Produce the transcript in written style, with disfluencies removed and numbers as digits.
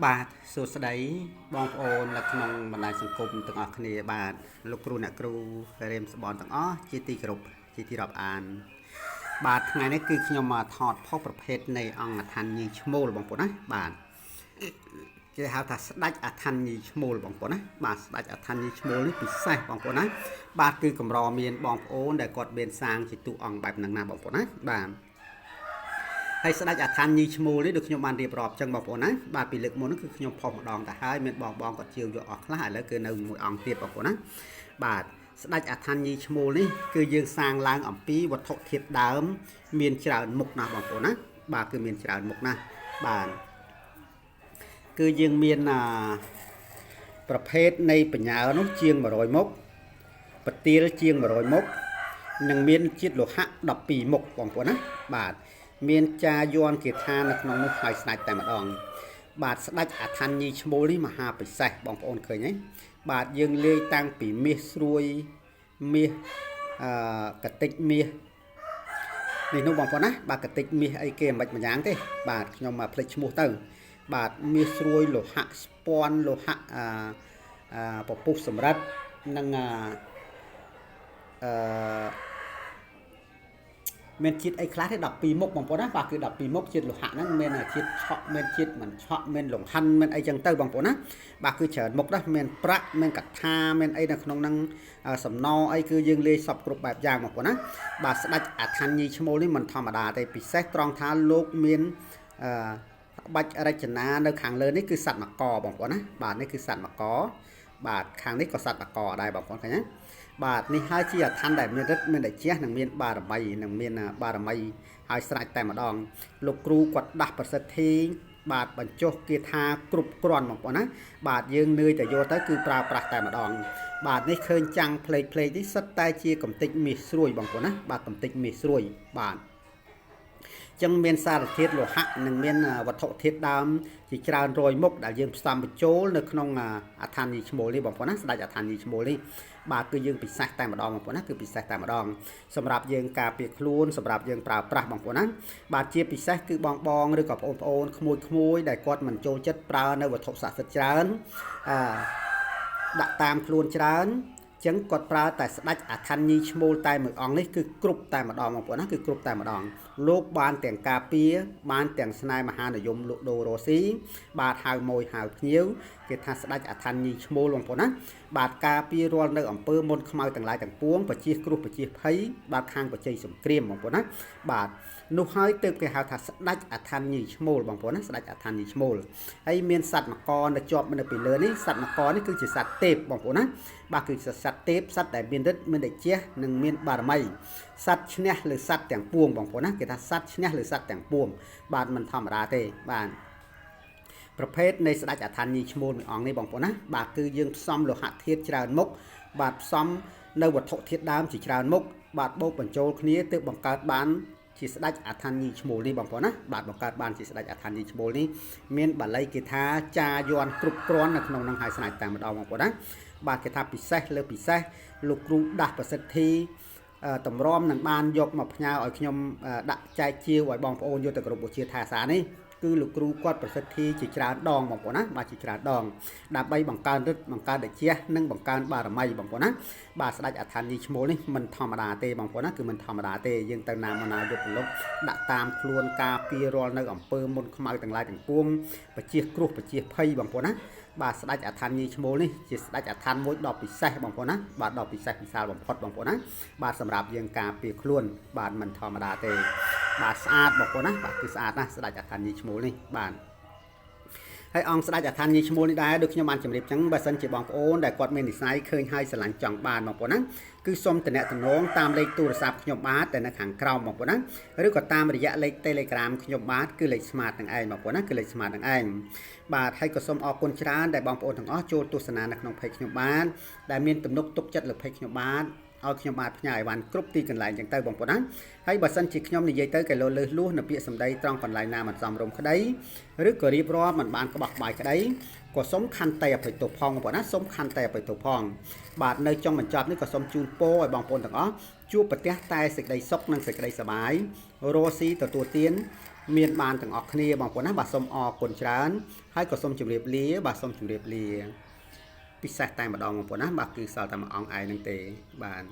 បាទសួស្តីបងប្អូននៅក្នុងបណ្ដាញសង្គមទាំងអស់គ្នាបាទលោកគ្រូអ្នកគ្រូរៀមសបនទាំងអស់ជាទីគោរពជាទីរាប់អានបាទថ្ងៃនេះគឺខ្ញុំមកថតផុសប្រភេទនៃអង្គដ្ឋានញីឈ្មោលបងប្អូនណាបាទគេហៅថាស្ដេចអដ្ឋានញីឈ្មោលបងប្អូនណាបាទស្ដេចអដ្ឋានញីឈ្មោលនេះពិសេសបងប្អូនណាបាទគឺកម្រមានបងប្អូនដែលគាត់មានសាងជាទូអង្គបែបហ្នឹងណាបងប្អូនណាបាទហើយស្ដេចអដ្ឋានញីឈ្មោលនេះដូចខ្ញុំបានរៀបរាប់ចឹងបងប្អូនណាបាទពីលើកមុនហ្នឹងគឺខ្ញុំផុសម្ដងទៅហើយមានបងគាត់ជឿយកអស់ខ្លះឥឡូវគឺនៅមួយអង្គទៀតបងប្អូនណាបាទស្ដេចអដ្ឋានញីឈ្មោលនេះគឺយើងសាងឡើងអំពីវត្ថុធាតុដើមមានច្រើនមុខណាស់បងប្អូនណាបាទគឺមានច្រើនមុខណាស់បាទគឺយើងមានប្រភេទនៃបញ្ញានោះជាង100មុខប្រទាលជាង100មុខនិងមានជាតិលោហៈ12មុខបងប្អូនណាបាទមានចាយ័នគាថានៅក្នុងនោះហើយស្ដេចតែម្ដងបាទស្ដេចអដ្ឋានញីឈ្មោលនេះមហាពិសេសបងប្អូនឃើញទេបាទយើងលេខតាំងពីមាសស្រួយមាសកតិចមាសនេះនោះបងប្អូនណាបាទកតិចមាសអីគេមិនម្យ៉ាងទេបាទខ្ញុំមកផ្លេចឈ្មោះទៅបាទមាសស្រួយលោហៈស្ពាន់លោហៈពពុះសម្រិតនិងមានជាតិអីខ្លះទេ12មុខបងប្អូនណាបាទគឺ12មុខជាតិលោហៈហ្នឹងមានជាតិឆក់មានជាតិមិនឆក់មានលង្ហិនមានអីចឹងទៅបងប្អូនណាបាទគឺច្រើនមុខណាស់មានប្រាក់មានកថាមានអីនៅក្នុងហ្នឹងសំណអីគឺយើងលេខសពគ្រប់បែបយ៉ាងបងប្អូនណាបាទស្ដេចអដ្ឋានញីឈ្មោលនេះមិនធម្មតាទេពិសេសត្រង់ថាលោកមានបាច់រចនានៅខាងលើនេះគឺសត្វមកបងប្អូនណាបាទនេះគឺសត្វមកបាទខាងនេះក៏សត្វមកដែរបងប្អូនឃើញទេបាទនេះហើយជាអដ្ឋានដែលមានឫទ្ធិមានតេជះនិងមានបារមីនិងមានបារមីហើយស្រេចតែម្ដងលោកគ្រូគាត់ដាស់ប្រសិទ្ធិបាទបញ្ចុះគាថាគ្រប់គ្រាន់បងប្អូនណាបាទយើងនឿយតែយកទៅគឺប្រើប្រាស់តែម្ដងបាទនេះឃើញចាំងផ្លេកនេះសិតតែជាកំតិចមាសស្រួយបងប្អូនណាបាទកំតិចមាសស្រួយបាទចឹងមានសារធាតុលោហៈនិងមានវត្ថុធាតុដើមជាច្រើនរយមុខដែលយើងផ្សំបញ្ចូលនៅក្នុងអដ្ឋានញីឈ្មោលនេះបងប្អូនណាស្ដេចអដ្ឋានញីឈ្មោលនេះបាទគឺយើងពិសេសតែម្ដងបងប្អូនណាគឺពិសេសតែម្ដងសម្រាប់យើងការពារខ្លួនសម្រាប់យើងប្រើប្រាស់បងប្អូនណាបាទជាពិសេសគឺបងឬក៏បងប្អូនក្មួយដែលគាត់មិនចូលចិត្តប្រើនៅវត្ថុស័ក្តិសិទ្ធិច្រើនដាក់តាមខ្លួនច្រើនចឹងគាត់ប្រើតែស្ដេចអដ្ឋានញីឈ្មោលតែមួយអង្គនេះគឺគ្រប់តែម្ដងបងប្អូនណាគឺគ្រប់តែម្ដងលោកបានទាំងការពារបានទាំងស្នេហ៍មហានិយមលោកដូរ៉ូស៊ីបាទហៅម៉ួយហៅភ្ញៀវគេថាស្ដេចអដ្ឋានញីឈ្មោលបងប្អូនណាបាទការពាររាល់នៅអំពើមុនខ្មៅទាំងឡាយទាំងពួងបជាគ្រោះបជាភ័យបាទខាងបច្ច័យសង្គ្រាមបងប្អូនណាបាទនោះហើយទើបគេហៅថាស្ដេចអដ្ឋានញីឈ្មោលបងប្អូនណាស្ដេចអដ្ឋានញីឈ្មោលហើយមានសត្វមកនៅជាប់នៅពីលើនេះសត្វមកនេះគឺជាសត្វទេពបងប្អូនណាបាទគឺសត្វទេពសត្វដែលមានឫទ្ធិមានតេជះនិងមានបារមីសត្វឈ្នះលើសត្វទាំងពួងបងប្អូនណាគេថាសត្វឈ្នះលើសត្វទាំងពួងបាទមិនធម្មតាទេបាទប្រភេទនៃស្ដេចអដ្ឋានញីឈ្មោលមួយអង្គនេះបងប្អូនណាបាទគឺយើងផ្សំលោហៈធាតុច្រើនមុខបាទផ្សំនៅវត្ថុធាតុដើមជាច្រើនមុខបាទបូកបញ្ចូលគ្នាទើបបង្កើតបានជាស្ដេចអដ្ឋានញីឈ្មោលនេះបងប្អូនណាបាទបង្កើតបានជាស្ដេចអដ្ឋានញីឈ្មោលនេះមានបាលីគេថាចាយ័នគ្រប់គ្រាន់នៅក្នុងនឹងហើយស្ដេចតែម្ដងបងប្អូនណាបាទគេថាពិសេសលើពិសេសលោកគ្រូដាស់ប្រសិទ្ធិតម្រាំនឹងបានយកមកផ្ញើឲ្យខ្ញុំដាក់ចែកជាវឲ្យបងប្អូនយកទៅគ្រប់វិជាថាសានេះគឺលោកគ្រូគាត់ប្រសិទ្ធិជាច្រើនដងបងប្អូនណាបាទជាច្រើនដងដើម្បីបង្កើនឫទ្ធិបង្កើនតេជះនិងបង្កើនបារមីបងប្អូនណាបាទស្ដេចអដ្ឋានញីឈ្មោលនេះមិនធម្មតាទេបងប្អូនណាគឺមិនធម្មតាទេយើងទៅណាមកណាយកប្រឡប់ដាក់តាមខ្លួនការពាររាល់នៅអំពើមុនខ្មៅទាំងឡាយទាំងពួងបជាគ្រោះបជាភ័យបងប្អូនណាបាទស្ដេចអដ្ឋានញីឈ្មោលនេះជាស្ដេចអដ្ឋានមួយដ៏ពិសេសបងប្អូនណាបាទដ៏ពិសេសពិសាលបំផុតបងប្អូនណាបាទសម្រាប់យើងការពារខ្លួនបាទមិនធម្មតាទេបាទស្អាតបងប្អូនណាបាទគឺស្អាតណាស់ស្ដេចអដ្ឋានញីឈ្មោលនេះបាទហើយអង្គស្ដេចអដ្ឋានញីឈ្មោលនេះដែរដូចខ្ញុំបានជម្រាបចឹងបើសិនជាបងប្អូនដែលគាត់មាននិស្ស័យឃើញហើយស្រឡាញ់ចង់បានបងប្អូនណាគឺសូមតំណតាមលេខទូរស័ព្ទខ្ញុំបាទតែនៅខាងក្រោមបងប្អូនណាឬក៏តាមរយៈលេខ Telegram ខ្ញុំបាទគឺលេខ Smart នឹងឯងបងប្អូនណាគឺលេខ Smart នឹងឯងបាទហើយក៏សូមអរគុណច្រើនដែលបងប្អូនទាំងអស់ចូលទស្សនានៅក្នុង Page ខ្ញុំបាទដែលមានទំនុកទុកចិត្តលើ Page ខ្ញុំបាទឲ្យខ្ញុំបាទផ្ញើអីវ៉ាន់គ្រប់ទីកន្លែងចឹងទៅបងប្អូនណាហើយបើសិនជាខ្ញុំនិយាយទៅគេលើសលួសនៅពាក្យសម្ដីត្រង់កន្លែងណាមិនសមរម្យក្តីឬក៏រៀបរាប់មិនបានក្បោះក្បាយក្តីក៏សូមខន្តីអភ័យទោសផងបងប្អូនណាសូមខន្តីអភ័យទោសផងបាទនៅចុងបញ្ចប់នេះក៏សូមជូនពរឲ្យបងប្អូនទាំងអស់ជួបប្រទះតែសេចក្តីសុខនិងសេចក្តីសប្បាយរស់ស៊ីទទួលទាន មានបានទាំងអស់គ្នាបងប្អូនណាបាទសូមអរគុណច្រើនហើយក៏សូមជម្រាបលាបាទសូមជម្រាបលាពិសេសតែម្ដងបងប្អូនណាបាទគឺសល់តែមួយអង្គឯងហ្នឹងទេបាទ